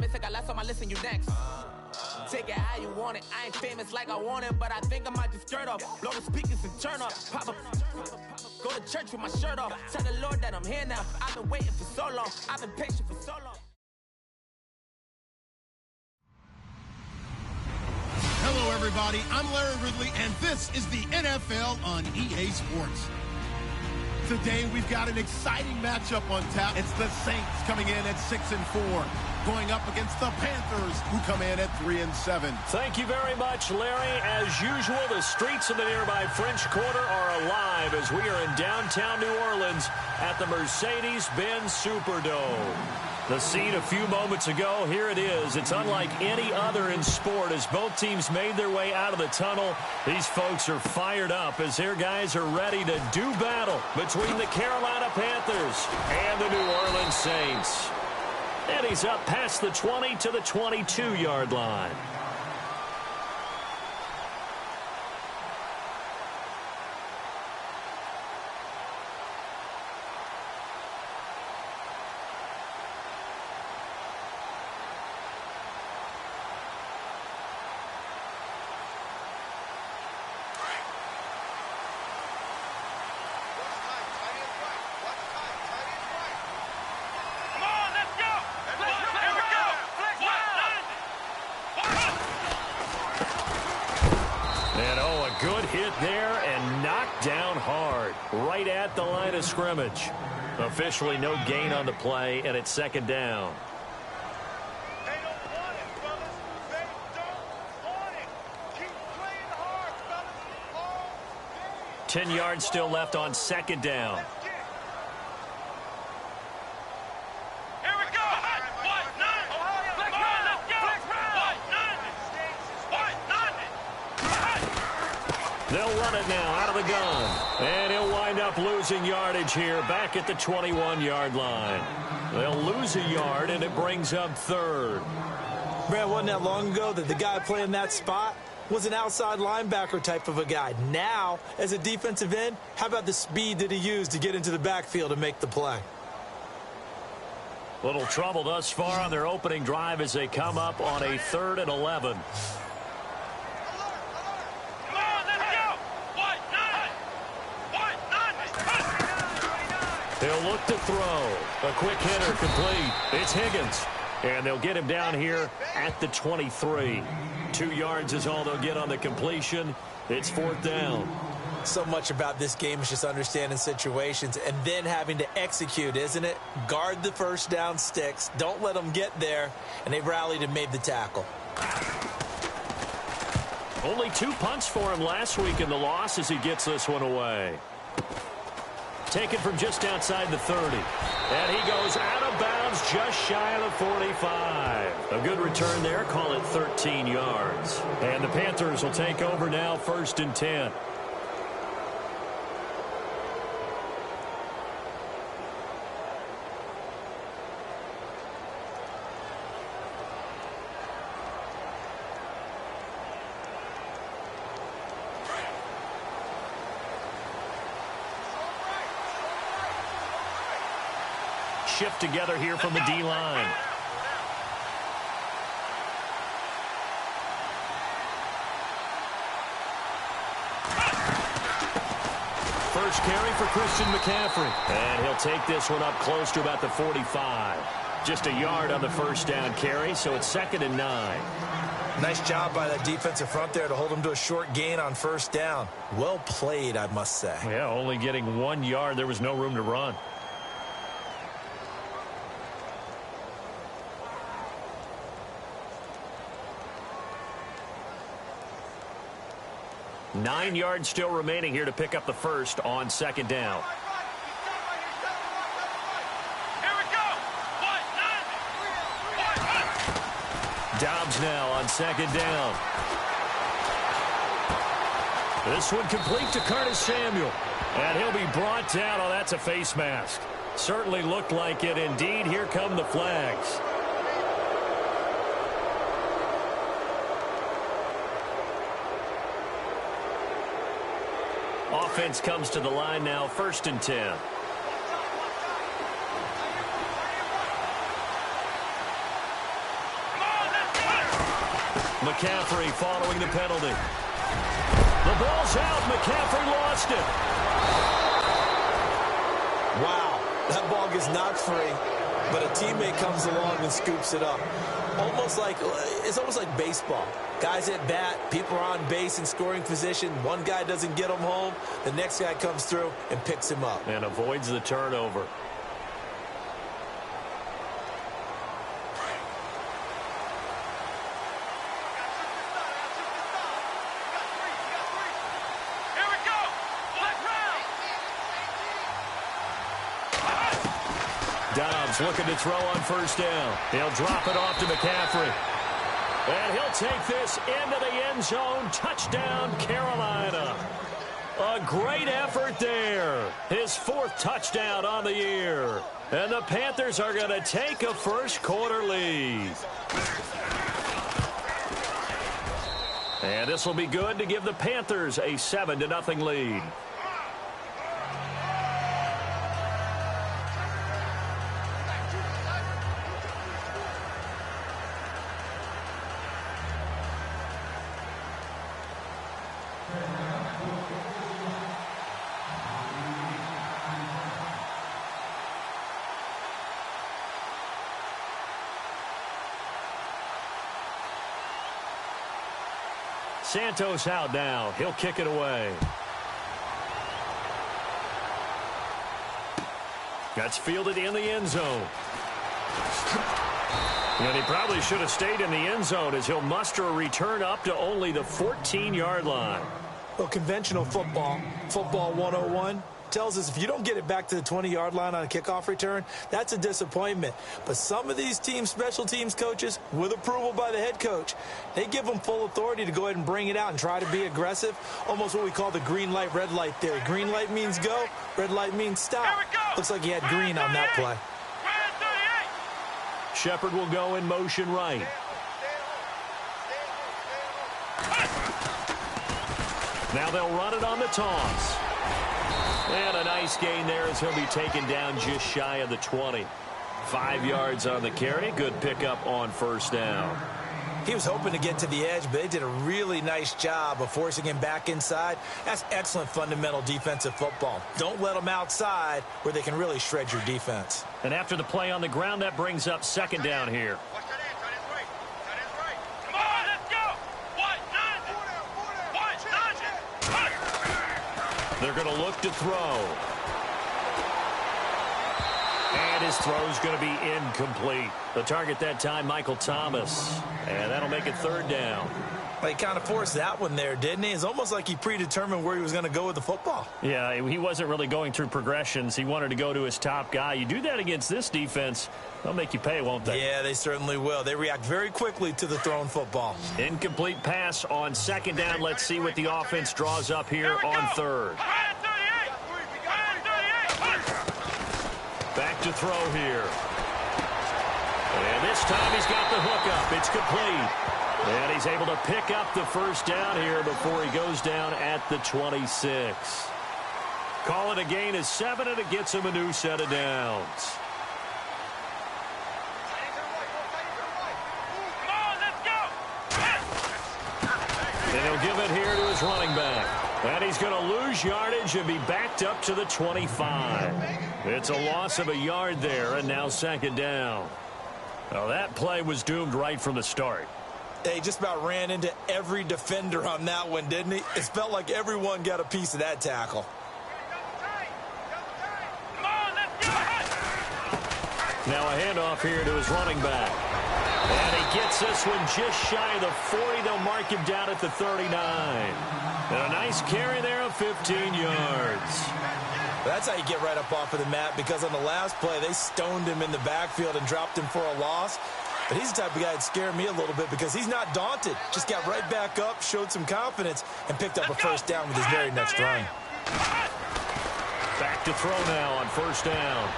Sabes, got last on my list and you next. Take it how you want it. I ain't famous like I want it, but I think I might just skirt up. Blow the speakers and turn up. Pop up. Go to church with my shirt off. Tell the Lord that I'm here now. I've been waiting for so long. I've been patient for so long. Hello, everybody. I'm Larry Ridley, and this is the NFL on EA Sports. Today, we've got an exciting matchup on tap. It's the Saints coming in at 6-4, going up against the Panthers, who come in at 3-7. Thank you very much, Larry. As usual, the streets of the nearby French Quarter are alive as we are in downtown New Orleans at the Mercedes-Benz Superdome. The scene a few moments ago, here it is. It's unlike any other in sport as both teams made their way out of the tunnel. These folks are fired up as their guys are ready to do battle between the Carolina Panthers and the New Orleans Saints. And he's up past the 20 to the 22-yard line. Good hit there and knocked down hard right at the line of scrimmage. Officially no gain on the play, and it's second down. They don't want it, fellas. They don't want it. Keep playing hard, fellas. 10 yards still left on second down. They'll run it now out of the gun. And he'll wind up losing yardage here back at the 21-yard line. They'll lose a yard, and it brings up third. Brad, wasn't that long ago that the guy playing that spot was an outside linebacker type of a guy. Now, as a defensive end, how about the speed that he used to get into the backfield and make the play? Little trouble thus far on their opening drive as they come up on a 3rd and 11. They'll look to throw. A quick hitter complete. It's Higgins. And they'll get him down here at the 23. 2 yards is all they'll get on the completion. It's 4th down. So much about this game is just understanding situations and then having to execute, isn't it? Guard the first down sticks. Don't let them get there. And they rallied and made the tackle. Only 2 punts for him last week in the loss as he gets this one away. Taken from just outside the 30. And he goes out of bounds just shy of the 45. A good return there. Call it 13 yards. And the Panthers will take over now, 1st and 10. Shift together here from the D-line. First carry for Christian McCaffrey. And he'll take this one up close to about the 45. Just a yard on the first down carry, so it's 2nd and 9. Nice job by that defensive front there to hold him to a short gain on first down. Well played, I must say. Yeah, only getting 1 yard. There was no room to run. Nine yards still remaining here to pick up the first on second down. Dobbs now on second down. This one complete to Curtis Samuel. And he'll be brought down. Oh, that's a face mask. Certainly looked like it indeed. Here come the flags. Offense comes to the line now, 1st and 10. McCaffrey following the penalty. The ball's out. McCaffrey lost it. Wow, that ball gets knocked free, but a teammate comes along and scoops it up. It's almost like baseball. Guys at bat, people are on base in scoring position. One guy doesn't get him home. The next guy comes through and picks him up. And avoids the turnover. Dobbs looking to throw on first down. He'll drop it off to McCaffrey. And he'll take this into the end zone. Touchdown, Carolina. A great effort there. His 4th touchdown on the year. And the Panthers are going to take a first-quarter lead. And this will be good to give the Panthers a 7-0 lead. Santos out now. He'll kick it away. That's fielded in the end zone. And he probably should have stayed in the end zone as he'll muster a return up to only the 14-yard line. Well, conventional football 101, tells us if you don't get it back to the 20-yard line on a kickoff return, that's a disappointment. But some of these teams, special teams coaches, with approval by the head coach, they give them full authority to go ahead and bring it out and try to be aggressive, almost what we call the green light, red light theory. Green light means go, red light means stop. Looks like he had green on that play. Shepard will go in motion right. Now they'll run it on the toss. And a nice gain there as he'll be taken down just shy of the 20. 5 yards on the carry. Good pickup on first down. He was hoping to get to the edge, but they did a really nice job of forcing him back inside. That's excellent fundamental defensive football. Don't let them outside where they can really shred your defense. And after the play on the ground, that brings up second down here. Come on, let's go. They're going to look to throw. And his throw's going to be incomplete. The target that time, Michael Thomas. And that'll make it third down. Well, he kind of forced that one there, didn't he? It's almost like he predetermined where he was going to go with the football. Yeah, he wasn't really going through progressions. He wanted to go to his top guy. You do that against this defense, they'll make you pay, won't they? Yeah, they certainly will. They react very quickly to the thrown football. Incomplete pass on second down. Let's see what the offense draws up here on third. Back to throw here. And this time he's got the hookup. It's complete. And he's able to pick up the first down here before he goes down at the 26. Call it a gain of 7, and it gets him a new set of downs. And he'll give it here to his running back. And he's going to lose yardage and be backed up to the 25. It's a loss of a yard there, and now second down. Well, that play was doomed right from the start. He just about ran into every defender on that one, didn't he? It felt like everyone got a piece of that tackle. Now a handoff here to his running back. And he gets this one just shy of the 40. They'll mark him down at the 39. And a nice carry there of 15 yards. That's how you get right up off of the mat, because on the last play, they stoned him in the backfield and dropped him for a loss. But he's the type of guy that scared me a little bit because he's not daunted. Just got right back up, showed some confidence, and picked up a first down with his very next run. Back to throw now on first down.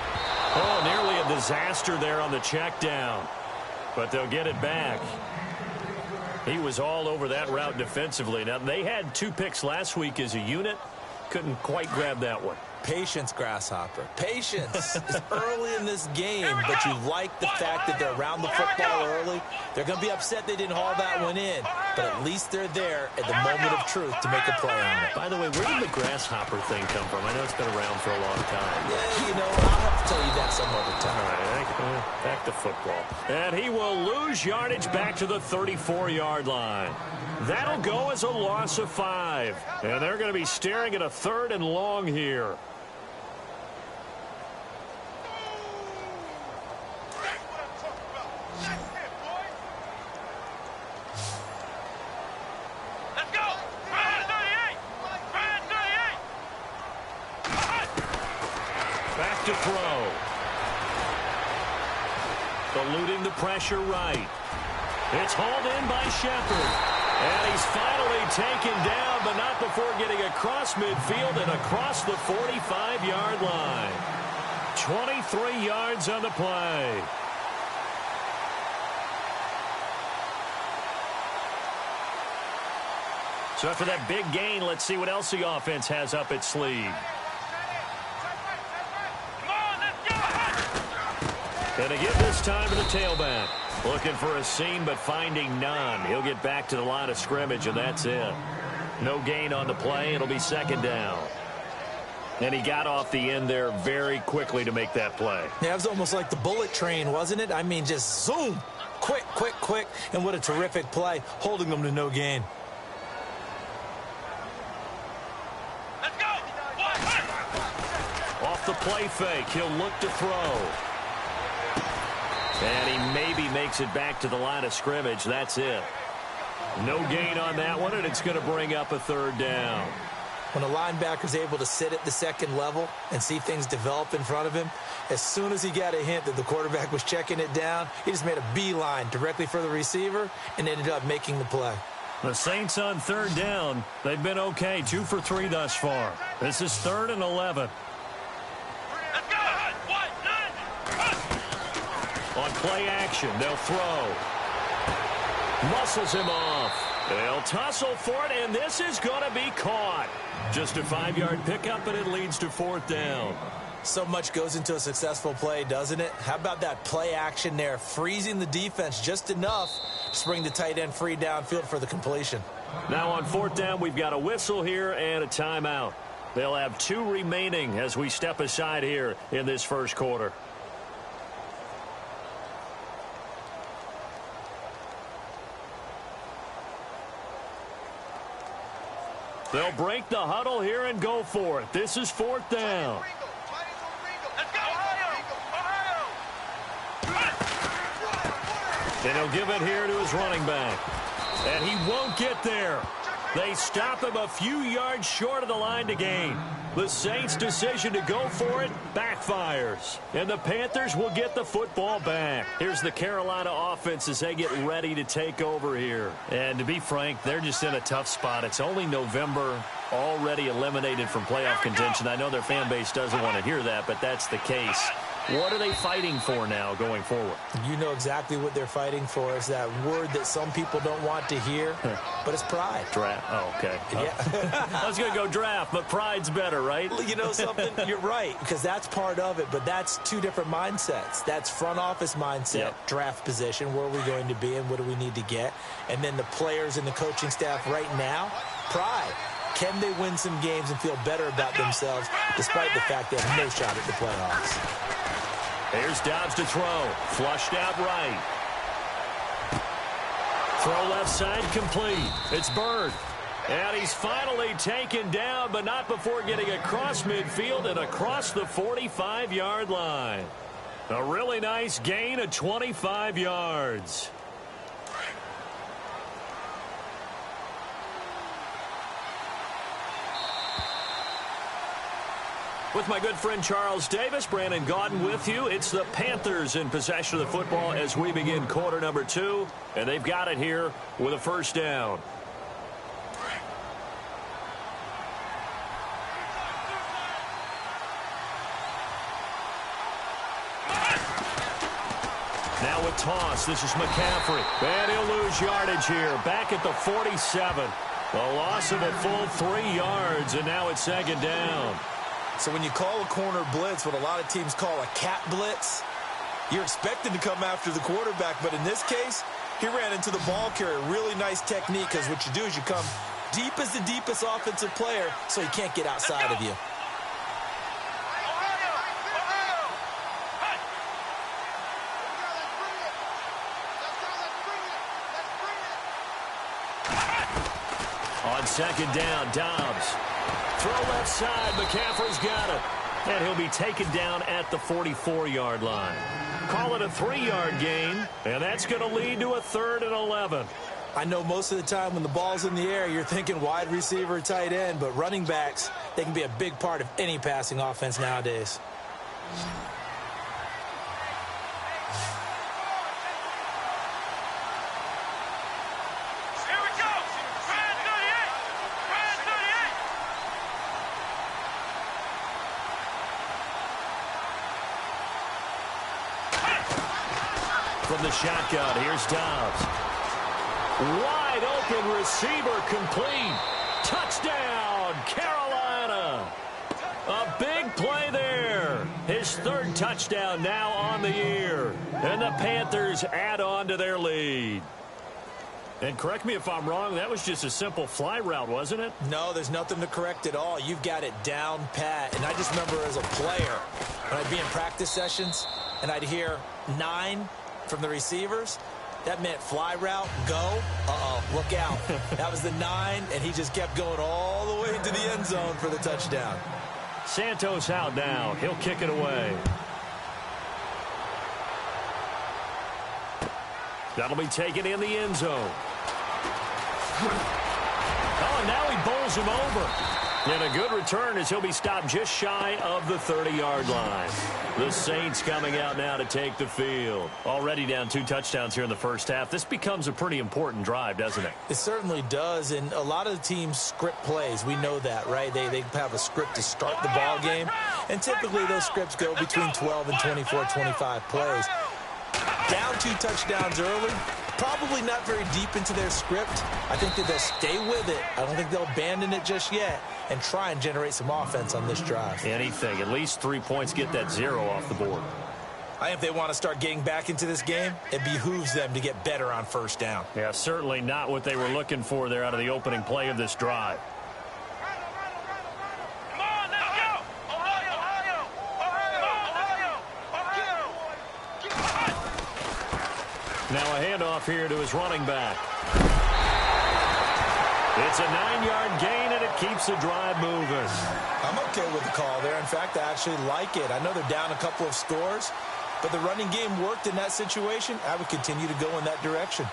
Oh, nearly a disaster there on the check down. But they'll get it back. He was all over that route defensively. Now, they had 2 picks last week as a unit. Couldn't quite grab that one. Patience, Grasshopper. Patience. It's early in this game, but you like the fact that they're around the football early. They're going to be upset they didn't haul that one in, but at least they're there at the moment of truth to make a play on it. By the way, where did the Grasshopper thing come from? I know it's been around for a long time. Yeah, you know, I'll have to tell you that some other time. All right, back to football. And he will lose yardage back to the 34-yard line. That'll go as a loss of 5. And they're going to be staring at a 3rd and long here. Back to throw. Eluding the pressure right. It's hauled in by Shepard. And he's finally taken down, but not before getting across midfield and across the 45-yard line. 23 yards on the play. So after that big gain, let's see what else the offense has up its sleeve. Gonna give this time to the tailback. Looking for a seam, but finding none. He'll get back to the line of scrimmage, and that's it. No gain on the play. It'll be 2nd down. And he got off the end there very quickly to make that play. Yeah, it was almost like the bullet train, wasn't it? I mean, just zoom. Quick, quick, quick. And what a terrific play, holding them to no gain. Let's go! Off the play fake, he'll look to throw. And he maybe makes it back to the line of scrimmage. That's it. No gain on that one, and it's going to bring up a 3rd down. When a linebacker's able to sit at the 2nd level and see things develop in front of him, as soon as he got a hint that the quarterback was checking it down, he just made a beeline directly for the receiver and ended up making the play. The Saints on 3rd down. They've been okay, 2 for 3 thus far. This is 3rd and 11. On play action, they'll throw. Muscles him off. They'll tussle for it, and this is going to be caught. Just a 5-yard pickup, and it leads to 4th down. So much goes into a successful play, doesn't it? How about that play action there, freezing the defense just enough to spring the tight end free downfield for the completion. Now on 4th down, we've got a whistle here and a timeout. They'll have 2 remaining as we step aside here in this 1st quarter. They'll break the huddle here and go for it. This is 4th down. Then he'll give it here to his running back. And he won't get there. They stop him a few yards short of the line to gain. The Saints' decision to go for it backfires. And the Panthers will get the football back. Here's the Carolina offense as they get ready to take over here. And to be frank, they're just in a tough spot. It's only November, already eliminated from playoff contention. I know their fan base doesn't want to hear that, but that's the case. What are they fighting for now going forward? You know exactly what they're fighting for. Is that word that some people don't want to hear, but it's pride. Draft. Oh, okay. Yeah. I was going to go draft, but pride's better, right? You know something? You're right, because that's part of it, but that's 2 different mindsets. That's front office mindset, draft position, where are we going to be and what do we need to get? And then the players and the coaching staff right now, pride. Can they win some games and feel better about themselves despite the fact they have no shot at the playoffs? Here's Dobbs to throw. Flushed out right. Throw left side complete. It's Bird. And he's finally taken down, but not before getting across midfield and across the 45-yard line. A really nice gain of 25 yards. With my good friend Charles Davis, Brandon Gaudin with you. It's the Panthers in possession of the football as we begin quarter number 2. And they've got it here with a 1st down. Now a toss. This is McCaffrey. And he'll lose yardage here. Back at the 47. A loss of a full 3 yards, and now it's 2nd down. So when you call a corner blitz, what a lot of teams call a cat blitz, you're expected to come after the quarterback. But in this case, he ran into the ball carrier. Really nice technique, because what you do is you come deep as the deepest offensive player so he can't get outside of you. On second down, Dobbs. Throw left side. McCaffrey's got it. And he'll be taken down at the 44-yard line. Call it a 3-yard gain, and that's going to lead to a 3rd and 11. I know most of the time when the ball's in the air, you're thinking wide receiver, tight end, but running backs, they can be a big part of any passing offense nowadays. From the shotgun, here's Dobbs. Wide open receiver, complete. Touchdown, Carolina. A big play there. His 3rd touchdown now on the year. And the Panthers add on to their lead. And correct me if I'm wrong, that was just a simple fly route, wasn't it? No, there's nothing to correct at all. You've got it down pat. And I just remember as a player, when I'd be in practice sessions and I'd hear 9 from the receivers, that meant fly route, go. Uh-oh, look out. That was the 9, and he just kept going all the way into the end zone for the touchdown. Santos out now. He'll kick it away. That'll be taken in the end zone. Oh, and now he bowls him over. And a good return as he'll be stopped just shy of the 30-yard line. The Saints coming out now to take the field. Already down 2 touchdowns here in the first half. This becomes a pretty important drive, doesn't it? It certainly does, and a lot of the teams script plays. We know that, right? They have a script to start the ball game, and typically those scripts go between 12 and 24, 25 plays. Down 2 touchdowns early, probably not very deep into their script. I think that they'll stay with it. I don't think they'll abandon it just yet and try and generate some offense on this drive. Anything. At least 3 points, get that 0 off the board. I think if they want to start getting back into this game, it behooves them to get better on first down. Yeah, certainly not what they were looking for there out of the opening play of this drive. Now a handoff here to his running back. It's a 9-yard gain, and it keeps the drive moving. I'm okay with the call there. In fact, I actually like it. I know they're down a couple of scores, but the running game worked in that situation. I would continue to go in that direction.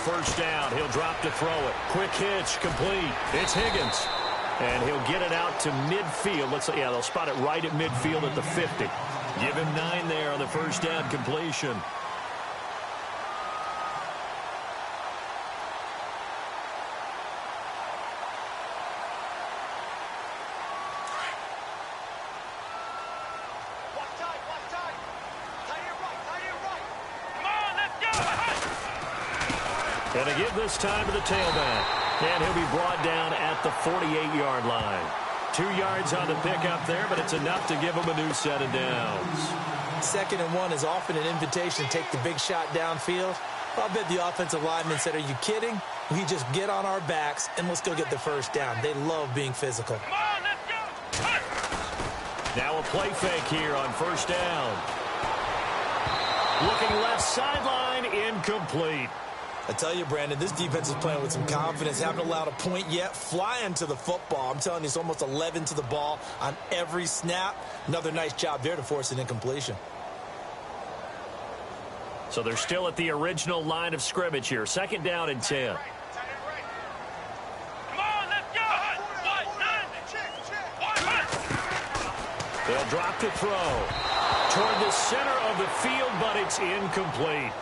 First down, he'll drop to throw it. Quick hitch, complete. It's Higgins. And he'll get it out to midfield. They'll spot it right at midfield at the 50. Give him 9 there on the first down completion. And a give this time to the tailback. And he'll be brought down at the 48-yard line. 2 yards on the pickup there, but it's enough to give him a new set of downs. 2nd and 1 is often an invitation to take the big shot downfield. I'll bet the offensive lineman said, are you kidding? We just get on our backs and let's go get the first down. They love being physical. Come on, let's go. Now a play fake here on first down. Looking left sideline, incomplete. I tell you, Brandon, this defense is playing with some confidence. Haven't allowed a point yet. Flying to the football. I'm telling you, it's almost 11 to the ball on every snap. Another nice job there to force an incompletion. So they're still at the original line of scrimmage here. 2nd down and 10. Come on, let's go. They'll drop to throw. Toward the center of the field, but it's incomplete.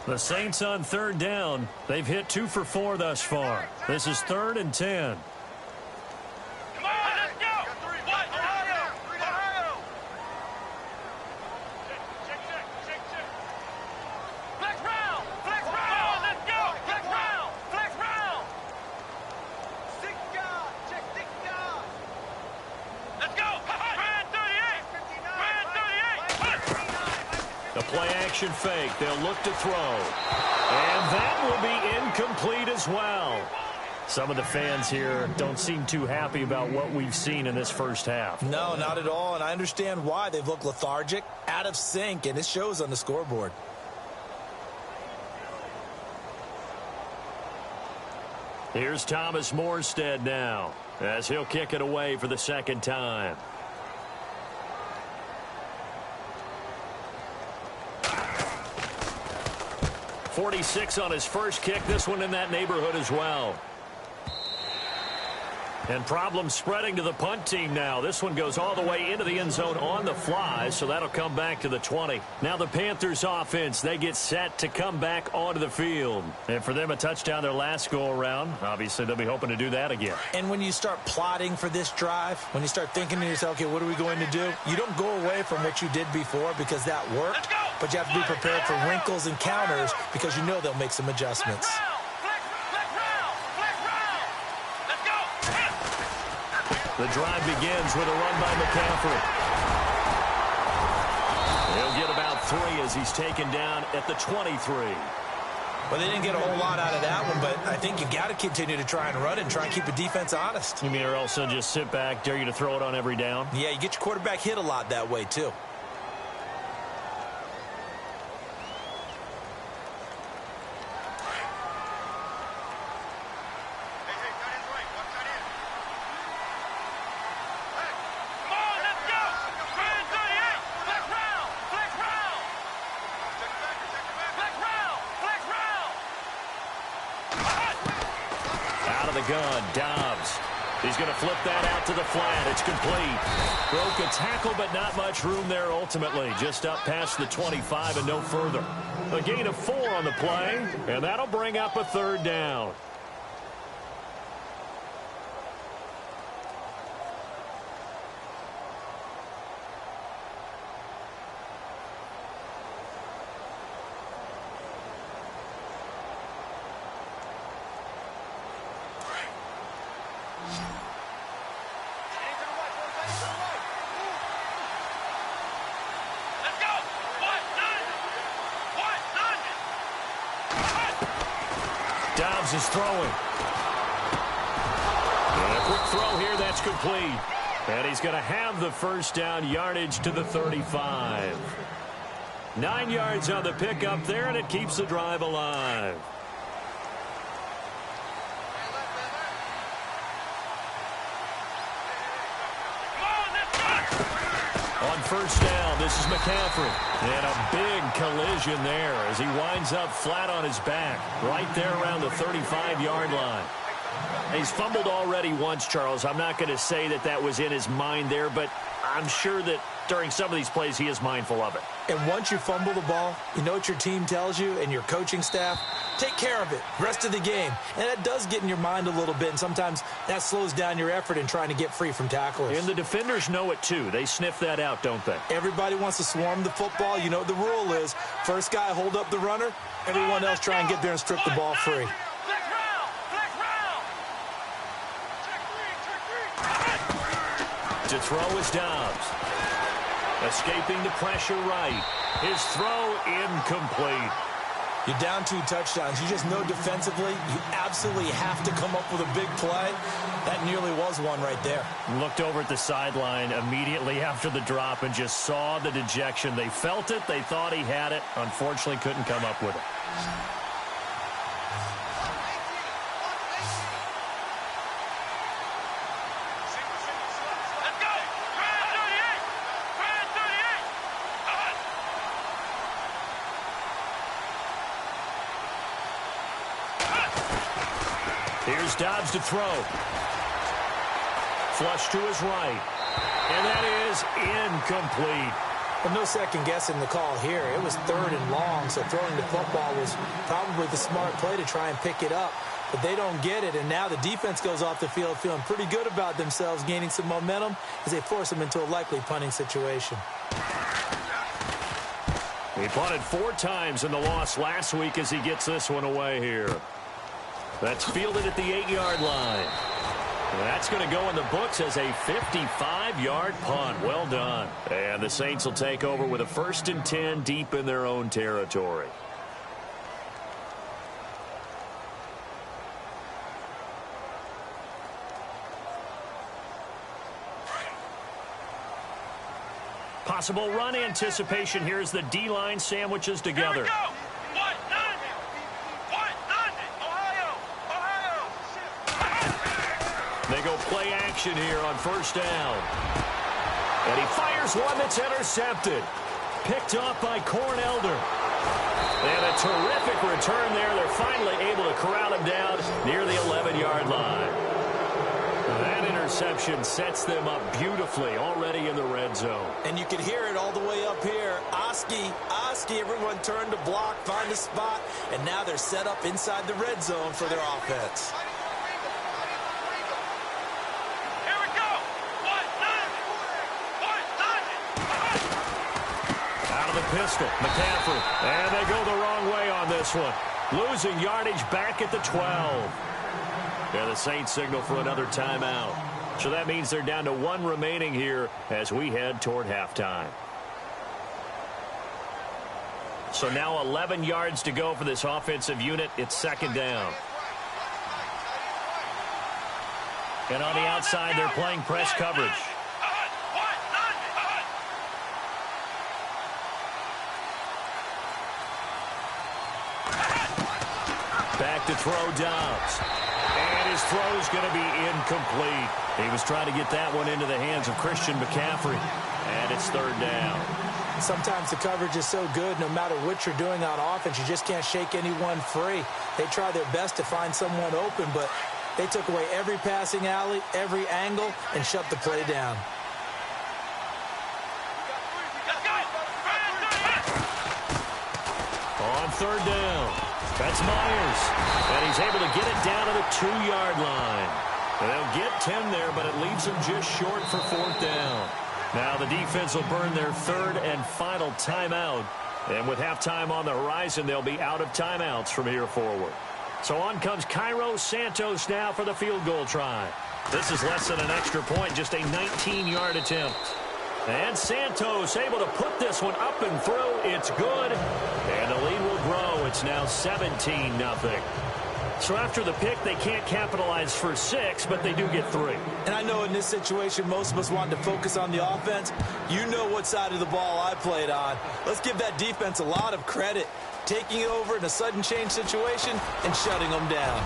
The Saints on third down. They've hit 2 for 4 thus far. This is 3rd and 10. Come on, let's go. What? Ohio. Check. Flex round. Let's go. Flex round. Six guard. Check six guard. Let's go. Brand 38. The play-action fake. They'll look to throw. And that will be incomplete as well. Some of the fans here don't seem too happy about what we've seen in this first half. No, not at all, and I understand why. They've looked lethargic, out of sync, and it shows on the scoreboard. Here's Thomas Morstead now, as he'll kick it away for the second time. .46 on his first kick. This one in that neighborhood as well. And problems spreading to the punt team now. This one goes all the way into the end zone on the fly, so that'll come back to the 20. Now the Panthers offense, they get set to come back onto the field. And for them, a touchdown their last go-around. Obviously, they'll be hoping to do that again. And when you start plotting for this drive, when you start thinking to yourself, okay, what are we going to do? You don't go away from what you did before because that worked, but you have to be prepared for wrinkles and counters because you know they'll make some adjustments. The drive begins with a run by McCaffrey. He'll get about 3 as he's taken down at the 23. Well, they didn't get a whole lot out of that one, but I think you got to continue to try and run it and try and keep the defense honest. You mean or also just sit back, dare you to throw it on every down? Yeah, you get your quarterback hit a lot that way, too. Gun, Dobbs. He's going to flip that out to the flat. It's complete. Broke a tackle, but not much room there ultimately. Just up past the 25 and no further. A gain of 4 on the play, and that'll bring up a 3rd down. Dobbs is throwing. And a quick throw here, that's complete. And he's going to have the first down, yardage to the 35. 9 yards on the pickup there, and it keeps the drive alive. On first down, this is McCaffrey. And a big collision there as he winds up flat on his back, right there around the 35-yard line. He's fumbled already once, Charles. I'm not going to say that that was in his mind there, but I'm sure that during some of these plays he is mindful of it. And once you fumble the ball, you know what your team tells you and your coaching staff? Take care of it. Rest of the game. And that does get in your mind a little bit, and sometimes that slows down your effort in trying to get free from tacklers. And the defenders know it too. They sniff that out, don't they? Everybody wants to swarm the football. You know what the rule is. First guy hold up the runner. Everyone else try and get there and strip the ball free. To throw is Dobbs. Escaping the pressure right. His throw incomplete. You're down 2 touchdowns. You just know defensively you absolutely have to come up with a big play. That nearly was one right there. Looked over at the sideline immediately after the drop and just saw the dejection. They felt it. They thought he had it. Unfortunately, couldn't come up with it. Here's Dobbs to throw. Flush to his right. And that is incomplete. Well, no second guessing the call here. It was 3rd and long, so throwing the football was probably the smart play to try and pick it up. But they don't get it, and now the defense goes off the field feeling pretty good about themselves, gaining some momentum as they force them into a likely punting situation. He punted 4 times in the loss last week as he gets this one away here. That's fielded at the 8-yard line. That's going to go in the books as a 55-yard punt. Well done. And the Saints will take over with a 1st and 10 deep in their own territory. Possible run anticipation here as the D-line sandwiches together. They go play action here on 1st down. And he fires one that's intercepted. Picked off by Cornelder. And a terrific return there. They're finally able to corral him down near the 11-yard line. That interception sets them up beautifully already in the red zone. And you can hear it all the way up here. Oski, everyone turned to block, find a spot, and now they're set up inside the red zone for their offense. Pistol, McCaffrey, and they go the wrong way on this one. Losing yardage back at the 12. And the Saints signal for another timeout. So that means they're down to 1 remaining here as we head toward halftime. So now 11 yards to go for this offensive unit. It's 2nd down. And on the outside, they're playing press coverage. Back to throw Dobbs. And his throw is going to be incomplete. He was trying to get that one into the hands of Christian McCaffrey. And it's 3rd down. Sometimes the coverage is so good, no matter what you're doing on offense, you just can't shake anyone free. They try their best to find someone open, but they took away every passing alley, every angle, and shut the play down. On 3rd down. That's Myers. And he's able to get it down to the 2-yard line. And they'll get 10 there, but it leaves them just short for 4th down. Now the defense will burn their 3rd and final timeout. And with halftime on the horizon, they'll be out of timeouts from here forward. So on comes Cairo Santos now for the field goal try. This is less than an extra point, just a 19-yard attempt. And Santos able to put this one up and through. It's good. And the lead will grow. It's now 17-0. So after the pick, they can't capitalize for 6, but they do get 3. And I know in this situation, most of us want to focus on the offense. You know what side of the ball I played on. Let's give that defense a lot of credit, taking it over in a sudden change situation and shutting them down.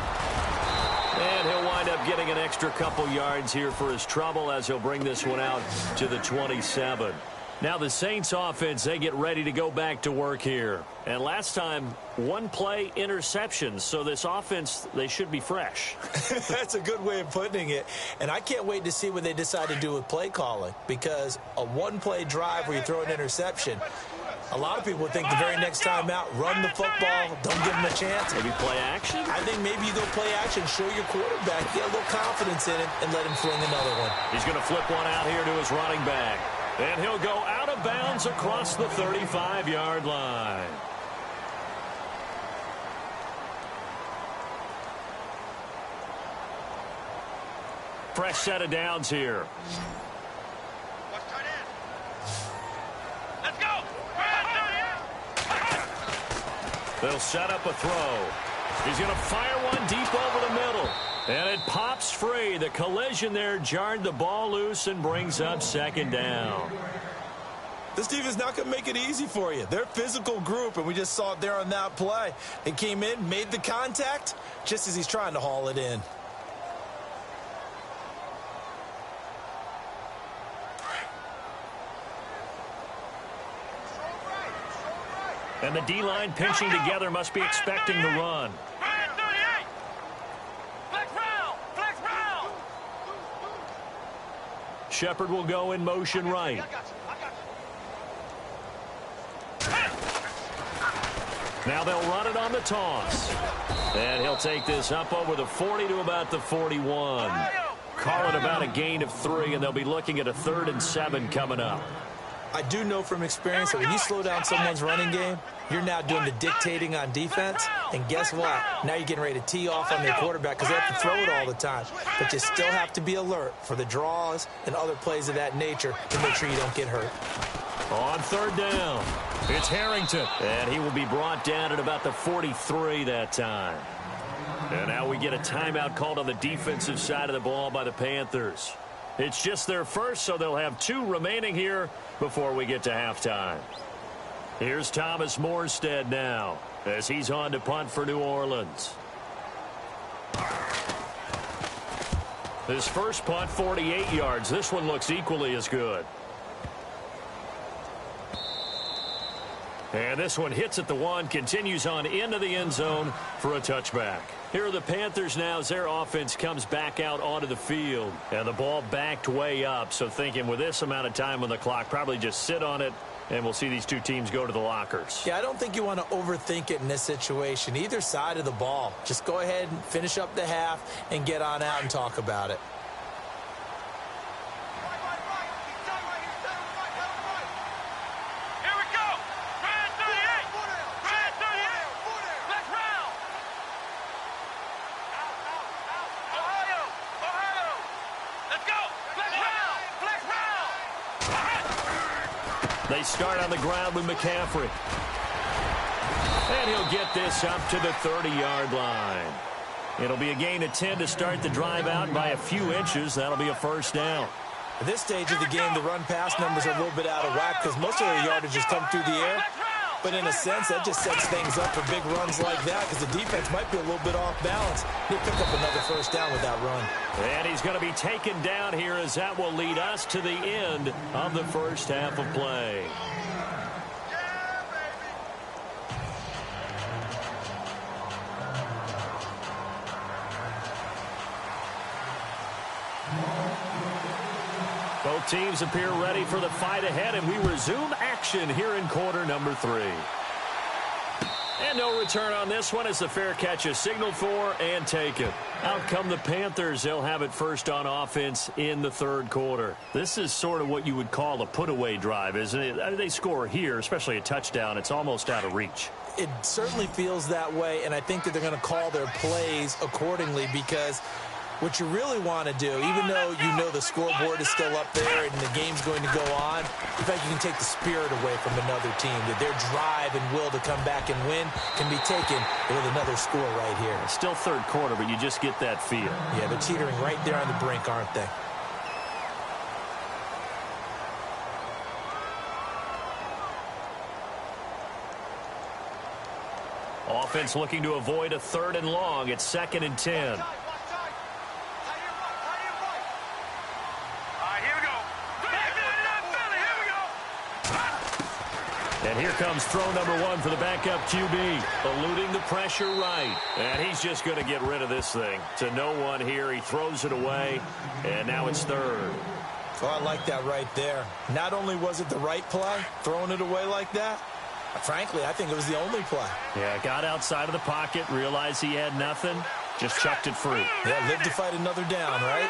And he'll wind up getting an extra couple yards here for his trouble as he'll bring this one out to the 27. Now the Saints offense, they get ready to go back to work here. And last time, 1 play interceptions. So this offense, they should be fresh. That's a good way of putting it. And I can't wait to see what they decide to do with play calling. Because a 1-play drive where you throw an interception, a lot of people would think the very next time out, run the football, don't give them a chance. Maybe play action? I think maybe you go play action, show your quarterback, get a little confidence in it, and let him fling another one. He's going to flip one out here to his running back. And he'll go out of bounds across the 35-yard line. Fresh set of downs here. Let's go. They'll set up a throw. He's going to fire one deep over the middle. And it pops free. The collision there jarred the ball loose and brings up 2nd down. This team is not going to make it easy for you. They're a physical group, and we just saw it there on that play. They came in, made the contact, just as he's trying to haul it in. And the D-line pinching together must be expecting the run. Shepard will go in motion right. Now they'll run it on the toss. And he'll take this up over the 40 to about the 41. Call it about a gain of 3, and they'll be looking at a 3rd and 7 coming up. I do know from experience that when you slow down someone's running game, you're now doing the dictating on defense. And guess what? Now you're getting ready to tee off on their quarterback because they have to throw it all the time. But you still have to be alert for the draws and other plays of that nature to make sure you don't get hurt. On 3rd down, it's Harrington. And he will be brought down at about the 43 that time. And now we get a timeout called on the defensive side of the ball by the Panthers. It's just their first, so they'll have 2 remaining here before we get to halftime. Here's Thomas Morstead now as he's on to punt for New Orleans. His first punt, 48 yards. This one looks equally as good. And this one hits at the 1, continues on into the end zone for a touchback. Here are the Panthers now as their offense comes back out onto the field. And the ball backed way up, so thinking with this amount of time on the clock, probably just sit on it, and we'll see these 2 teams go to the lockers. Yeah, I don't think you want to overthink it in this situation. Either side of the ball. Just go ahead and finish up the half and get on out and talk about it. They start on the ground with McCaffrey. And he'll get this up to the 30-yard line. It'll be a gain of 10 to start the drive out by a few inches. That'll be a 1st down. At this stage of the game, the run-pass numbers are a little bit out of whack because most of their yardage has come through the air. But in a sense, that just sets things up for big runs like that because the defense might be a little bit off balance. He'll pick up another 1st down with that run. And he's going to be taken down here as that will lead us to the end of the first half of play. Both teams appear ready for the fight ahead, and we resume action here in quarter number 3. And no return on this one as the fair catch is signaled for and taken. Out come the Panthers. They'll have it first on offense in the 3rd quarter. This is sort of what you would call a put-away drive, isn't it? They score here, especially a touchdown. It's almost out of reach. It certainly feels that way, and I think that they're going to call their plays accordingly because what you really want to do, even though you know the scoreboard is still up there and the game's going to go on, in fact, you can take the spirit away from another team. That their drive and will to come back and win can be taken with another score right here. It's still 3rd quarter, but you just get that feel. Yeah, they're teetering right there on the brink, aren't they? Offense looking to avoid a 3rd and long. It's 2nd and 10. And here comes throw number 1 for the backup QB. Eluding the pressure right. And he's just going to get rid of this thing. To no one here. He throws it away. And now it's 3rd. Oh, I like that right there. Not only was it the right play, throwing it away like that, frankly, I think it was the only play. Yeah, got outside of the pocket, realized he had nothing, just chucked it free. Yeah, live to fight another down, right?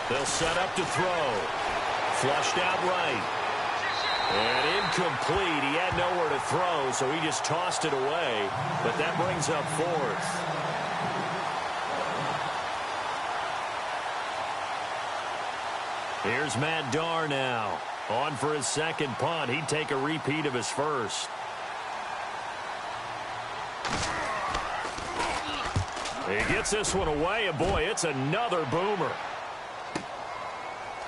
They'll set up to throw. Flushed out right. And incomplete. He had nowhere to throw, so he just tossed it away. But that brings up 4th. Here's Matt Darr now. On for his 2nd punt. He'd take a repeat of his first. He gets this one away, and boy, it's another boomer.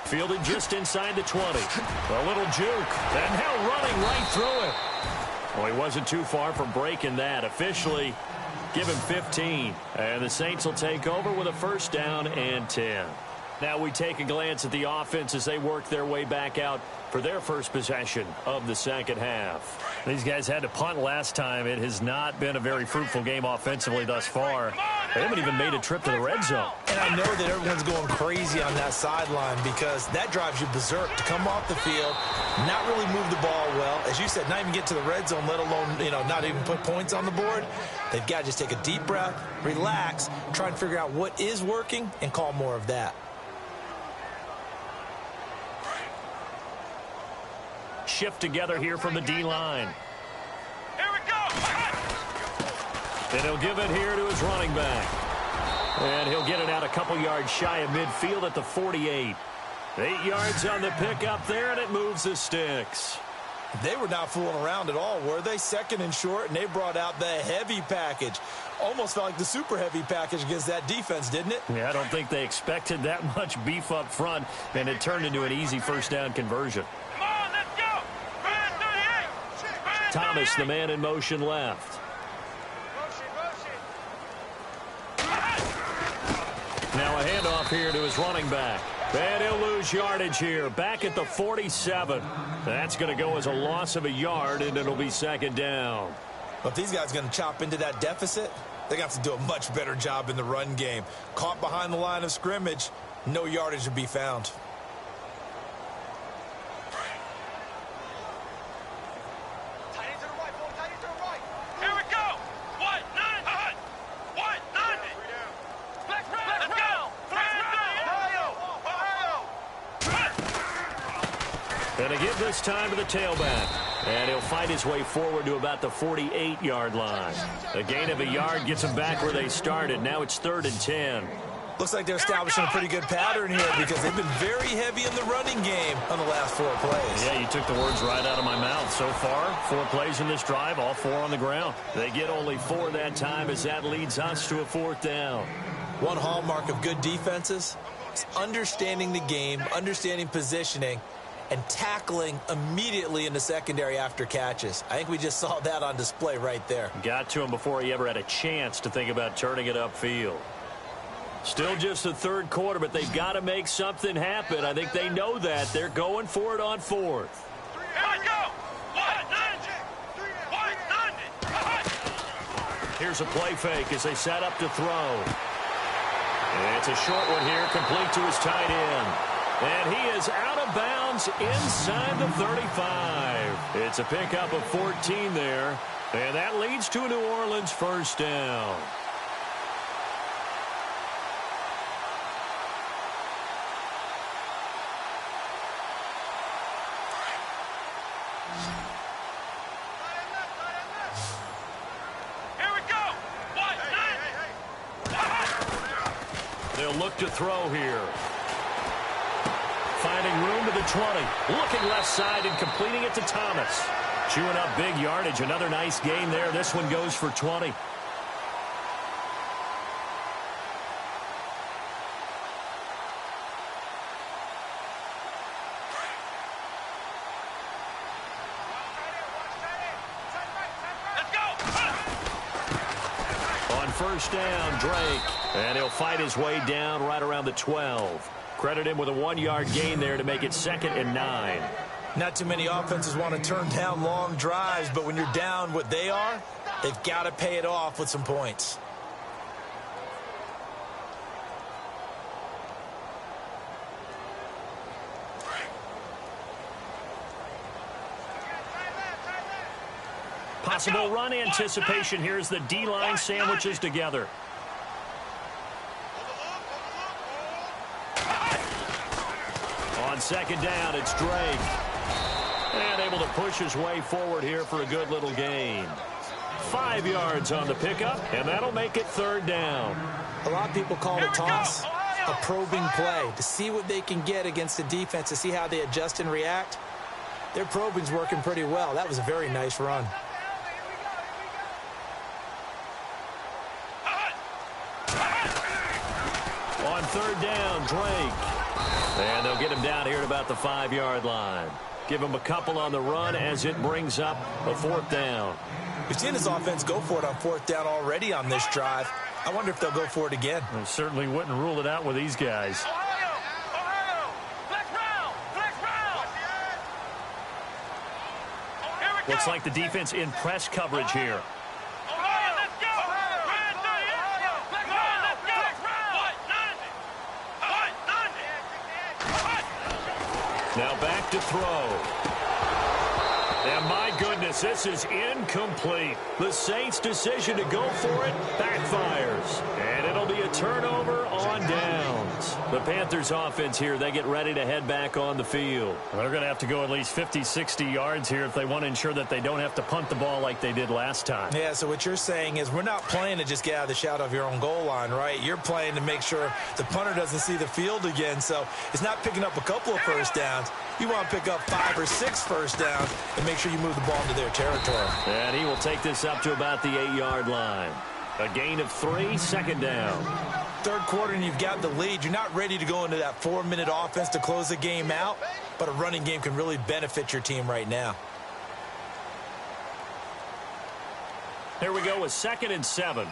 Fielded just inside the 20. A little juke, and now running right through it. Well, he wasn't too far from breaking that. Officially, give him 15. And the Saints will take over with a 1st down and 10. Now we take a glance at the offense as they work their way back out for their first possession of the second half. These guys had to punt last time. It has not been a very fruitful game offensively thus far. They haven't even made a trip to the red zone. And I know that everyone's going crazy on that sideline because that drives you berserk to come off the field, not really move the ball well. As you said, not even get to the red zone, let alone, not even put points on the board. They've got to just take a deep breath, relax, try and figure out what is working and call more of that. Shift together here from the D-line. Here we go. And he'll give it here to his running back. And he'll get it out a couple yards shy of midfield at the 48. 8 yards on the pickup there, and it moves the sticks. They were not fooling around at all, were they? Second and short, and they brought out the heavy package. Almost felt like the super heavy package against that defense, didn't it? Yeah, I don't think they expected that much beef up front, and it turned into an easy first down conversion. Come on, let's go. Brand 38. Thomas, the man in motion left. Now a handoff here to his running back. And he'll lose yardage here. Back at the 47. That's going to go as a loss of a yard, and it'll be second down. But if these guys are going to chop into that deficit, they're going to have to do a much better job in the run game. Caught behind the line of scrimmage, no yardage to be found. And a give this time to the tailback. And he'll fight his way forward to about the 48-yard line. A gain of a yard gets him back where they started. Now it's 3rd and 10. Looks like they're establishing a pretty good pattern here because they've been very heavy in the running game on the last 4 plays. Yeah, you took the words right out of my mouth. So far, 4 plays in this drive, all 4 on the ground. They get only 4 that time as that leads us to a 4th down. One hallmark of good defenses is understanding the game, understanding positioning, and tackling immediately in the secondary after catches. I think we just saw that on display right there. Got to him before he ever had a chance to think about turning it upfield. Still just the 3rd quarter, but they've got to make something happen. I think they know that. They're going for it on 4th. Here's a play fake as they set up to throw. And it's a short one here, complete to his tight end. And he is out of bounds inside the 35. It's a pickup of 14 there. And that leads to a New Orleans first down. Here we go. They'll look to throw here. Finding room to the 20. Looking left side and completing it to Thomas. Chewing up big yardage. Another nice gain there. This one goes for 20. On first down, Drake. And he'll fight his way down right around the 12. Credit him with a 1-yard gain there to make it 2nd and 9. Not too many offenses want to turn down long drives, but when you're down what they are, they've got to pay it off with some points. Possible run anticipation here as the D-line sandwiches together. On second down, it's Drake. And able to push his way forward here for a good little gain. 5 yards on the pickup, and that'll make it 3rd down. A lot of people call the toss a probing play to see what they can get against the defense, to see how they adjust and react. Their probing's working pretty well. That was a very nice run. On 3rd down, Drake. And they'll get him down here at about the 5-yard line. Give him a couple on the run as it brings up a 4th down. We've seen this offense go for it on 4th down already on this drive. I wonder if they'll go for it again. I certainly wouldn't rule it out with these guys. Looks like the defense in press coverage here. Now back to throw. And my goodness, this is incomplete. The Saints' decision to go for it backfires. And it'll be a turnover on downs. The Panthers' offense here, they get ready to head back on the field. They're going to have to go at least 50, 60 yards here if they want to ensure that they don't have to punt the ball like they did last time. Yeah, so what you're saying is we're not playing to just get out of the shadow of your own goal line, right? You're playing to make sure the punter doesn't see the field again. So it's not picking up a couple of first downs. You want to pick up 5 or 6 first downs and make sure you move the ball into their territory. And he will take this up to about the 8-yard line. A gain of 3, second down. Third quarter and you've got the lead. You're not ready to go into that 4-minute offense to close the game out, but a running game can really benefit your team right now. Here we go with 2nd and 7.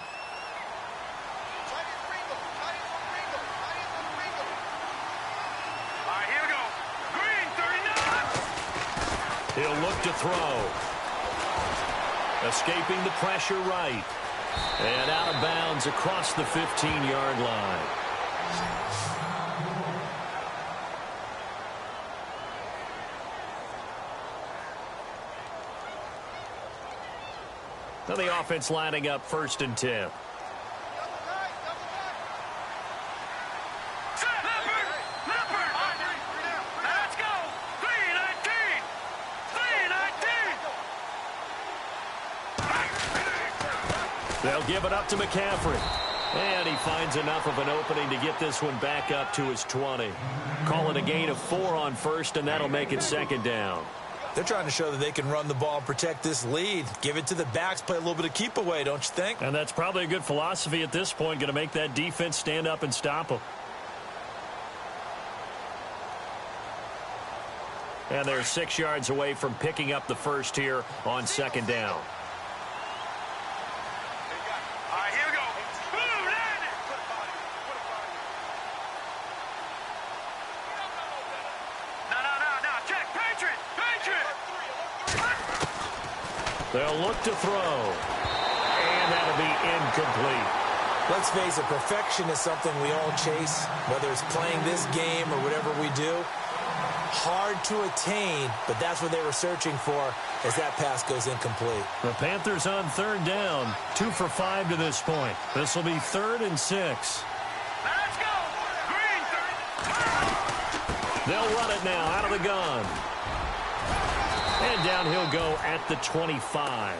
He'll look to throw. Escaping the pressure right. And out of bounds across the 15-yard line. Now the offense lining up 1st and 10. They'll give it up to McCaffrey. And he finds enough of an opening to get this one back up to his 20. Call it a gain of 4 on 1st, and that'll make it 2nd down. They're trying to show that they can run the ball and protect this lead. Give it to the backs, play a little bit of keep away, don't you think? And that's probably a good philosophy at this point, going to make that defense stand up and stop them. And they're 6 yards away from picking up the first here on 2nd down. They'll look to throw. And that'll be incomplete. Let's face it, perfection is something we all chase, whether it's playing this game or whatever we do. Hard to attain, but that's what they were searching for as that pass goes incomplete. The Panthers on 3rd down, 2 for 5 to this point. This will be 3rd and 6. Let's go! Green 30. They'll run it now out of the gun. And down he'll go at the 25.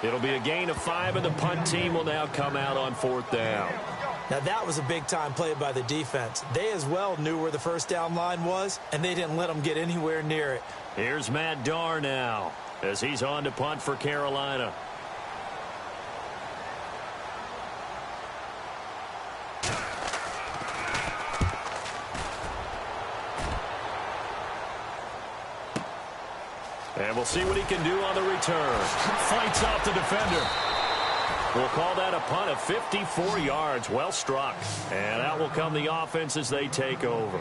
It'll be a gain of 5, and the punt team will now come out on 4th down. Now that was a big-time play by the defense. They as well knew where the first down line was, and they didn't let them get anywhere near it. Here's Matt Darr now as he's on to punt for Carolina. And we'll see what he can do on the return. Fights off the defender. We'll call that a punt of 54 yards. Well struck. And out will come the offense as they take over.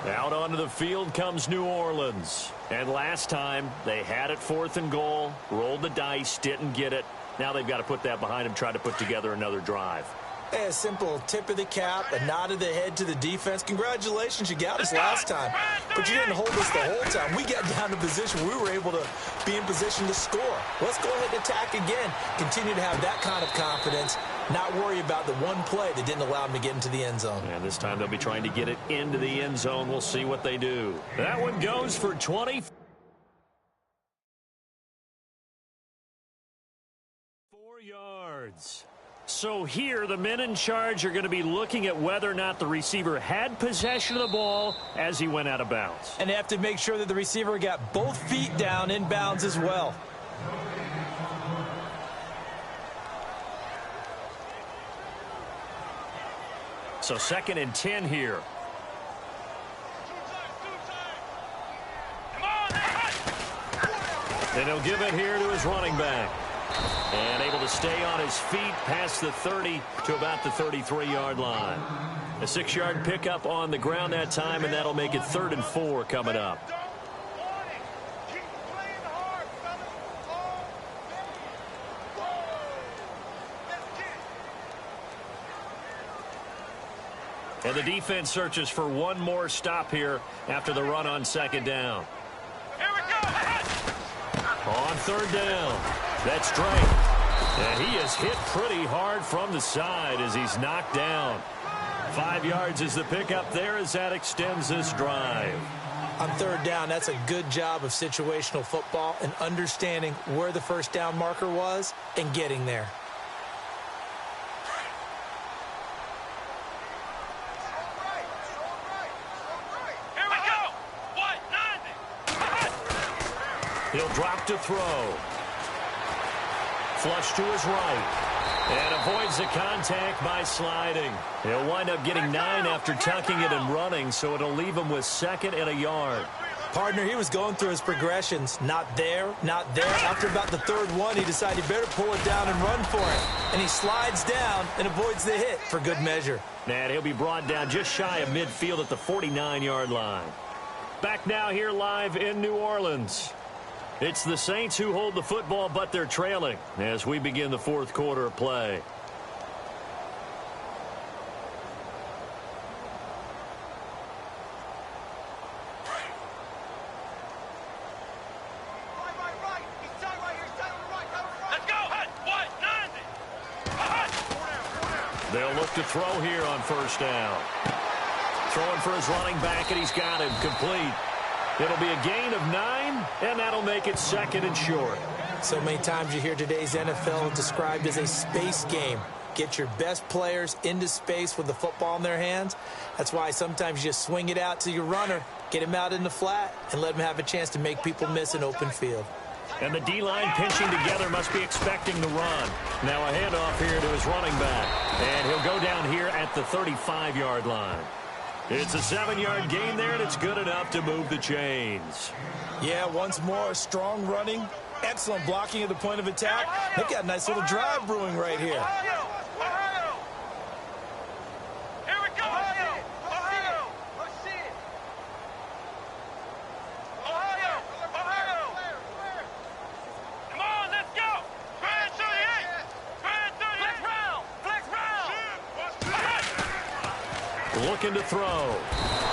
Out onto the field comes New Orleans. And last time, they had it 4th and goal, rolled the dice, didn't get it. Now they've got to put that behind them, try to put together another drive. A simple tip of the cap, a nod of the head to the defense. Congratulations, you got us last time. But you didn't hold us the whole time. We got down to position where we were able to be in position to score. Let's go ahead and attack again. Continue to have that kind of confidence. Not worry about the one play that didn't allow them to get into the end zone. And this time they'll be trying to get it into the end zone. We'll see what they do. That one goes for 20. 4 yards. So here, the men in charge are going to be looking at whether or not the receiver had possession of the ball as he went out of bounds. And they have to make sure that the receiver got both feet down in bounds as well. So 2nd and 10 here. And he'll give it here to his running back. And able to stay on his feet past the 30 to about the 33-yard line. A 6-yard pickup on the ground that time, and that'll make it 3rd and 4 coming up. And the defense searches for one more stop here after the run on second down. Here we go. On third down, that's Drake. And he is hit pretty hard from the side as he's knocked down. 5 yards is the pickup there as that extends this drive. On third down, that's a good job of situational football and understanding where the first down marker was and getting there. Here we go. What? 90. He'll drop to throw. Flush to his right. And avoids the contact by sliding. He'll wind up getting 9 after tucking it and running, so it'll leave him with 2nd and a yard. Partner, he was going through his progressions. Not there, not there. After about the third one, he decided he better pull it down and run for it. And he slides down and avoids the hit for good measure. And he'll be brought down just shy of midfield at the 49-yard line. Back now here live in New Orleans. It's the Saints who hold the football, but they're trailing as we begin the fourth quarter of play. Let's go. What? 90. They'll look to throw here on first down. Throwing for his running back, and he's got him complete. It'll be a gain of 9, and that'll make it 2nd and short. So many times you hear today's NFL described as a space game. Get your best players into space with the football in their hands. That's why sometimes you just swing it out to your runner, get him out in the flat, and let him have a chance to make people miss an open field. And the D-line pinching together must be expecting the run. Now a handoff here to his running back. And he'll go down here at the 35-yard line. It's a 7-yard gain there, and it's good enough to move the chains. Yeah, once more, strong running, excellent blocking at the point of attack. They've got a nice little drive brewing right here. Ohio. Here we go. Ohio. Come on, let's go. Grand 38. Flex round. Looking to throw.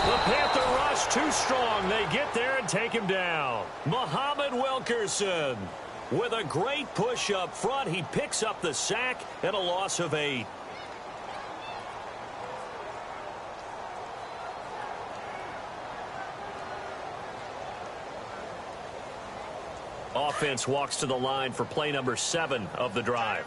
The Panther rush too strong. They get there and take him down. Muhammad Wilkerson with a great push up front. He picks up the sack and a loss of 8. Offense walks to the line for play number 7 of the drive.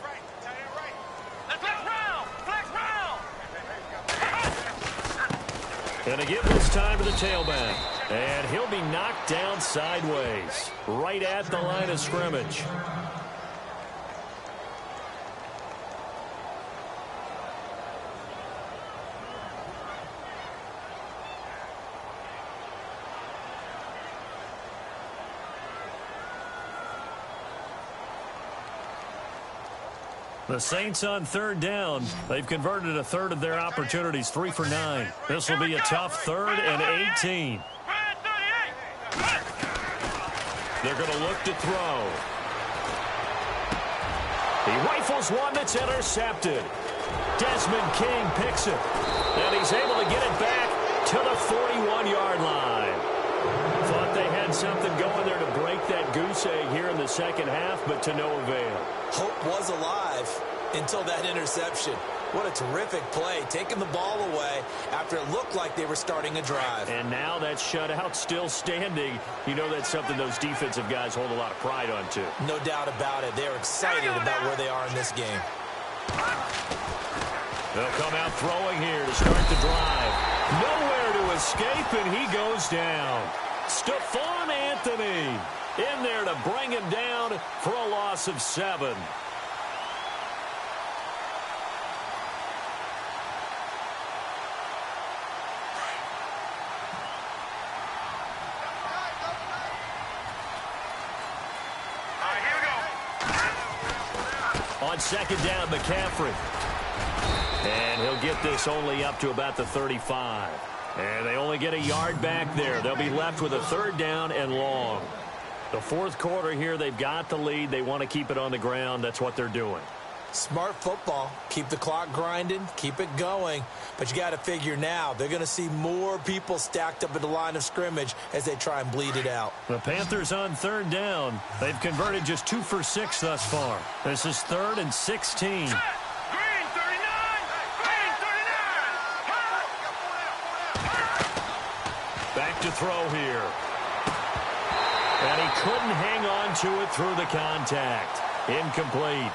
And a give this time to the tailback. And he'll be knocked down sideways, right at the line of scrimmage. The Saints on third down. They've converted a third of their opportunities, 3 for 9. This will be a tough 3rd and 18. They're going to look to throw. He rifles one that's intercepted. Desmond King picks it. And he's able to get it back to the 41-yard line. Thought they had something going there to break that goose egg here in the second half, but to no avail. Hope was alive until that interception. What a terrific play, taking the ball away after it looked like they were starting a drive. And now that shutout still standing. You know that's something those defensive guys hold a lot of pride on, too. No doubt about it. They're excited about where they are in this game. They'll come out throwing here to start the drive. Nowhere to escape, and he goes down. Stephon Anthony in there to bring him down for a loss of 7. On second down, McCaffrey. And he'll get this only up to about the 35. And they only get a yard back there. They'll be left with a 3rd down and long. The fourth quarter here, they've got the lead. They want to keep it on the ground. That's what they're doing. Smart football. Keep the clock grinding, keep it going. But you got to figure now, they're going to see more people stacked up at the line of scrimmage as they try and bleed it out. The Panthers on third down. They've converted just 2 for 6 thus far. This is 3rd and 16. Back to throw here. And he couldn't hang on to it through the contact. Incomplete.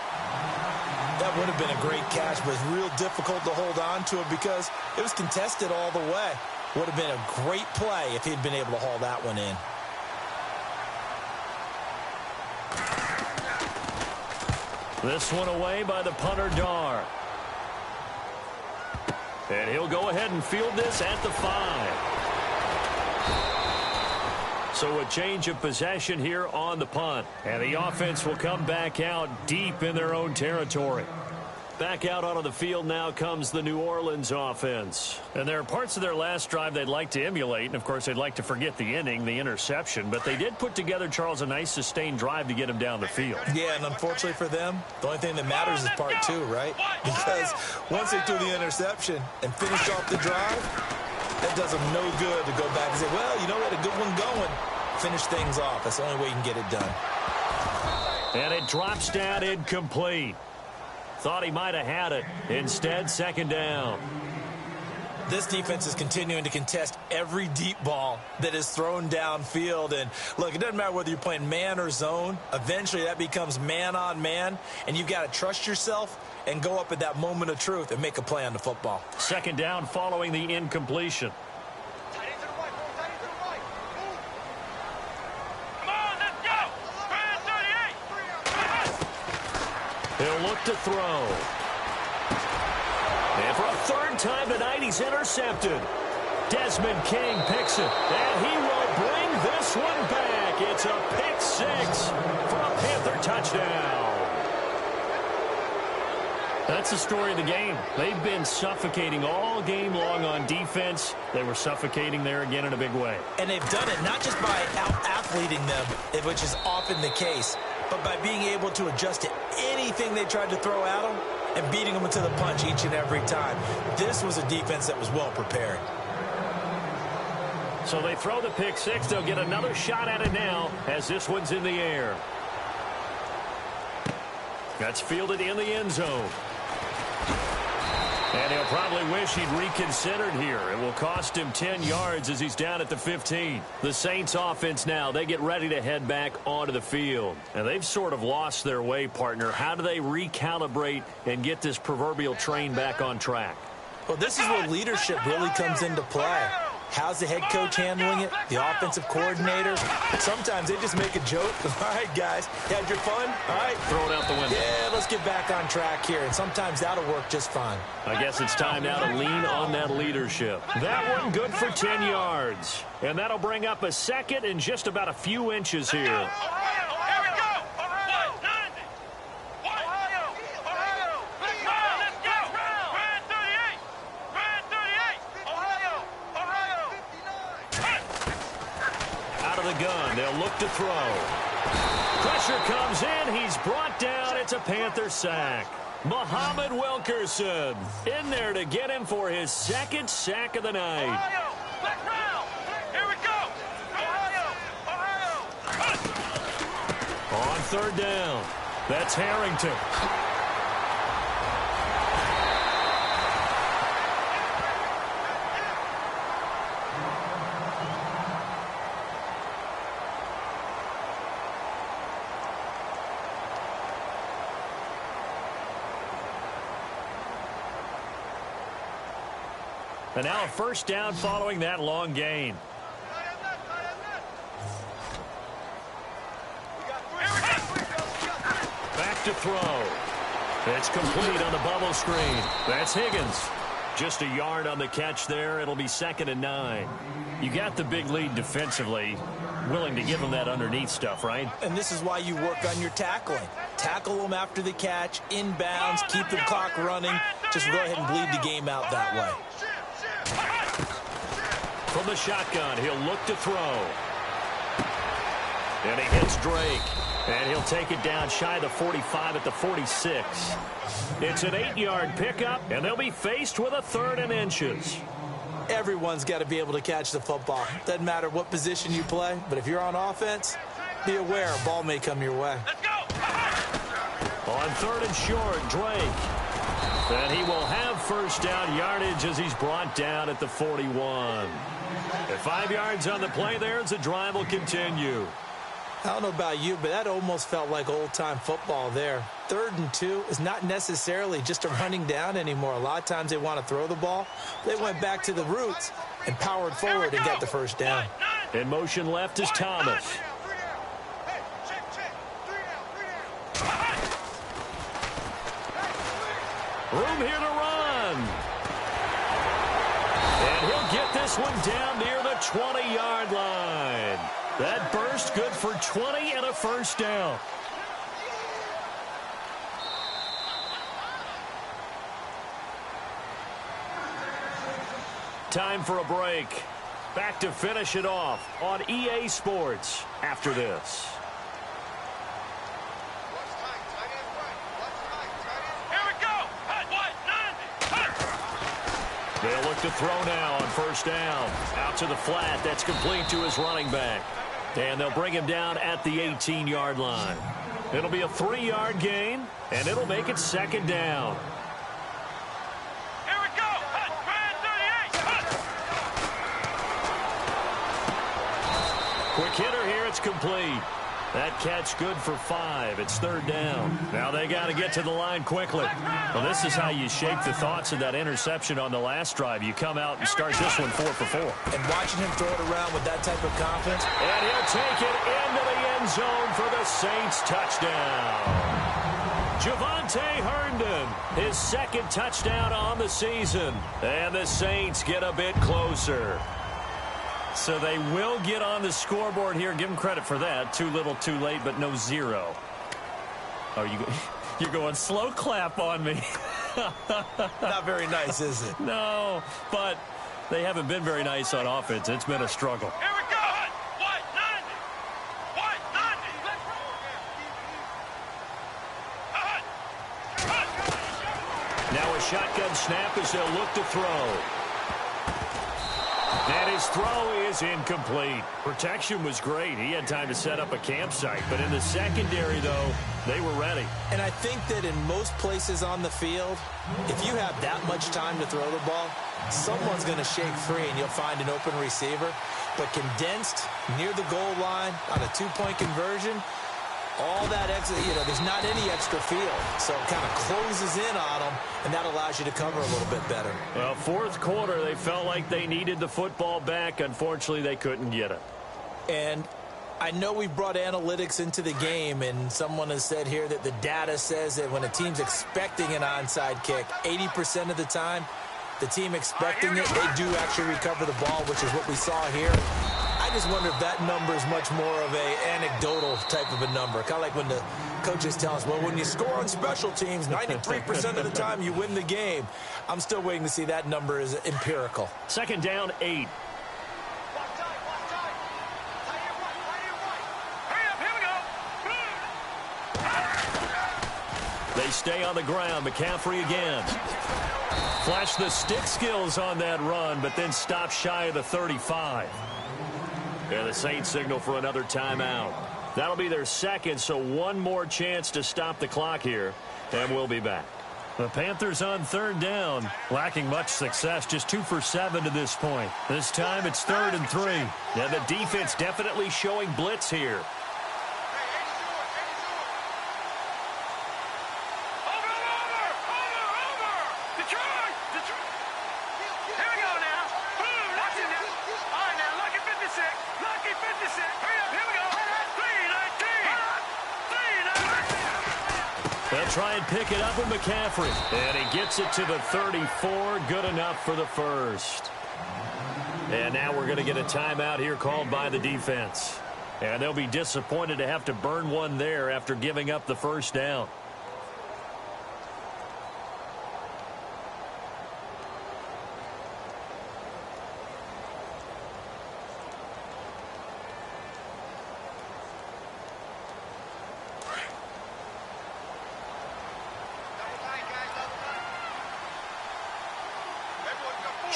That would have been a great catch, but it's real difficult to hold on to it because it was contested all the way. Would have been a great play if he'd been able to haul that one in. This one away by the punter, Dar. And he'll go ahead and field this at the 5. So a change of possession here on the punt. And the offense will come back out deep in their own territory. Back out onto the field now comes the New Orleans offense. And there are parts of their last drive they'd like to emulate. And, of course, they'd like to forget the inning, the interception. But they did put together, Charles, a nice sustained drive to get him down the field. Yeah, and unfortunately for them, the only thing that matters is part 2, right? Because once they threw the interception and finished off the drive, that does them no good to go back and say, well, you know, we had a good one going. Finish things off. That's the only way you can get it done. And it drops down incomplete. Thought he might have had it. Instead, 2nd down. This defense is continuing to contest every deep ball that is thrown downfield. And, look, it doesn't matter whether you're playing man or zone. Eventually, that becomes man-on-man, and you've got to trust yourself and go up at that moment of truth and make a play on the football. 2nd down following the incompletion. He'll look to throw. And for a 3rd time tonight, he's intercepted. Desmond King picks it. And he will bring this one back. It's a pick 6 for a Panther touchdown. That's the story of the game. They've been suffocating all game long on defense. They were suffocating there again in a big way. And they've done it not just by out-athleting them, which is often the case, but by being able to adjust to anything they tried to throw at them and beating them into the punch each and every time. This was a defense that was well prepared. So they throw the pick 6. They'll get another shot at it now as this one's in the air. That's fielded in the end zone. And he'll probably wish he'd reconsidered here. It will cost him 10 yards as he's down at the 15. The Saints offense now, they get ready to head back onto the field. And they've sort of lost their way, partner. How do they recalibrate and get this proverbial train back on track? Well, this is where leadership really comes into play. How's the head coach handling it? The offensive coordinator? Sometimes they just make a joke. All right, guys, had your fun? All right. Throw it out the window. Yeah, let's get back on track here. And sometimes that'll work just fine. I guess it's time now to lean on that leadership. That one good for 10 yards. And that'll bring up a 2nd and just about a few inches here. Gun. They'll look to throw. Pressure comes in. He's brought down. It's a Panther sack. Muhammad Wilkerson in there to get him for his 2nd sack of the night. Ohio, back round. Here we go. Ohio. On 3rd down. That's Harrington. And now a 1st down following that long gain. Back to throw. It's complete on the bubble screen. That's Higgins. Just a yard on the catch there. It'll be 2nd and 9. You got the big lead defensively. Willing to give them that underneath stuff, right? And this is why you work on your tackling. Tackle them after the catch, inbounds, keep the clock running. Just go ahead and bleed the game out that way. From the shotgun, he'll look to throw. And he hits Drake. And he'll take it down shy of the 45 at the 46. It's an 8-yard pickup, and they'll be faced with a 3rd and inches. Everyone's got to be able to catch the football. Doesn't matter what position you play, but if you're on offense, be aware a ball may come your way. Let's go! On 3rd and short, Drake. And he will have 1st down yardage as he's brought down at the 41. At 5 yards on the play there as the drive will continue. I don't know about you, but that almost felt like old-time football there. 3rd and 2 is not necessarily just a running down anymore. A lot of times they want to throw the ball. They went back to the roots and powered forward and got the 1st down. In motion left is Thomas. Room here to run. And he'll get this one down near the 20-yard line. That burst good for 20 and a 1st down. Time for a break. Back to finish it off on EA Sports after this. They'll look to throw now on 1st down. Out to the flat. That's complete to his running back. And they'll bring him down at the 18-yard line. It'll be a 3-yard gain, and it'll make it 2nd down. Here we go! Brand 38! Quick hitter here. It's complete. That catch good for 5. It's 3rd down. Now they got to get to the line quickly. Well, this is how you shake the thoughts of that interception on the last drive. You come out and start this one 4 for 4. And watching him throw it around with that type of confidence. And he'll take it into the end zone for the Saints touchdown. Javonte Herndon, his 2nd touchdown on the season. And the Saints get a bit closer. So they will get on the scoreboard here. Give them credit for that. Too little, too late, but no 0. Oh, you're going slow clap on me. Not very nice, is it? No, but they haven't been very nice on offense. It's been a struggle. Here we go! White 90! Now a shotgun snap as they'll look to throw. And his throw is incomplete. Protection was great. He had time to set up a campsite. But in the secondary, though, they were ready. And I think that in most places on the field, if you have that much time to throw the ball, someone's going to shake free and you'll find an open receiver. But condensed near the goal line on a 2-point conversion, all that extra, there's not any extra field. So it kind of closes in on them, and that allows you to cover a little bit better. Well, 4th quarter, they felt like they needed the football back. Unfortunately, they couldn't get it. And I know we brought analytics into the game, and someone has said here that the data says that when a team's expecting an onside kick, 80% of the time, the team expecting it, they do actually recover the ball, which is what we saw here. I just wonder if that number is much more of a anecdotal type of a number. Kind of like when the coaches tell us, well, when you score on special teams, 93% of the time you win the game. I'm still waiting to see that number is empirical. 2nd down, 8. They stay on the ground. McCaffrey again. Flash the stick skills on that run, but then stop shy of the 35. And the Saints signal for another timeout. That'll be their 2nd, so one more chance to stop the clock here, and we'll be back. The Panthers on 3rd down, lacking much success, just 2 for 7 to this point. This time it's 3rd and 3. And the defense definitely showing blitz here. They'll try and pick it up with McCaffrey. And he gets it to the 34. Good enough for the 1st. And now we're going to get a timeout here called by the defense. And they'll be disappointed to have to burn one there after giving up the 1st down.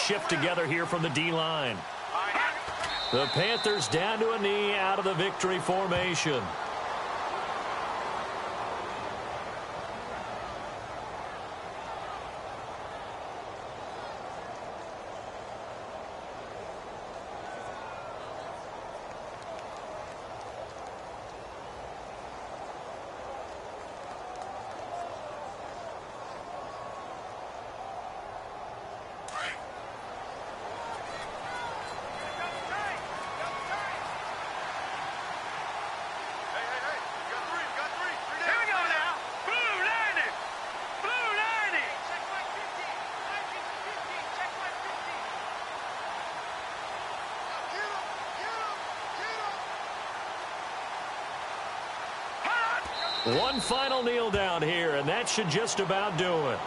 shift together here from the D-line. The Panthers down to a knee out of the victory formation. One final kneel down here, and that should just about do it.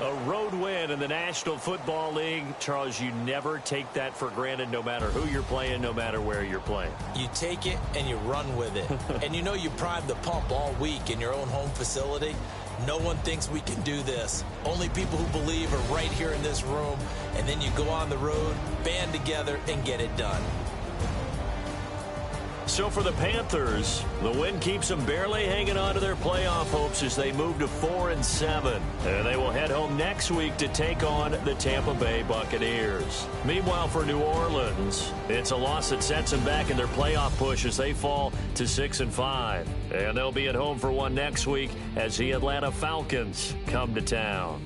A road win in the National Football League. Charles, you never take that for granted no matter who you're playing, no matter where you're playing. You take it and you run with it. And you know you primed the pump all week in your own home facility. No one thinks we can do this. Only people who believe are right here in this room. And then you go on the road, band together, and get it done. So for the Panthers, the win keeps them barely hanging on to their playoff hopes as they move to 4-7. And they will head home next week to take on the Tampa Bay Buccaneers. Meanwhile, for New Orleans, it's a loss that sets them back in their playoff push as they fall to 6-5. And they'll be at home for one next week as the Atlanta Falcons come to town.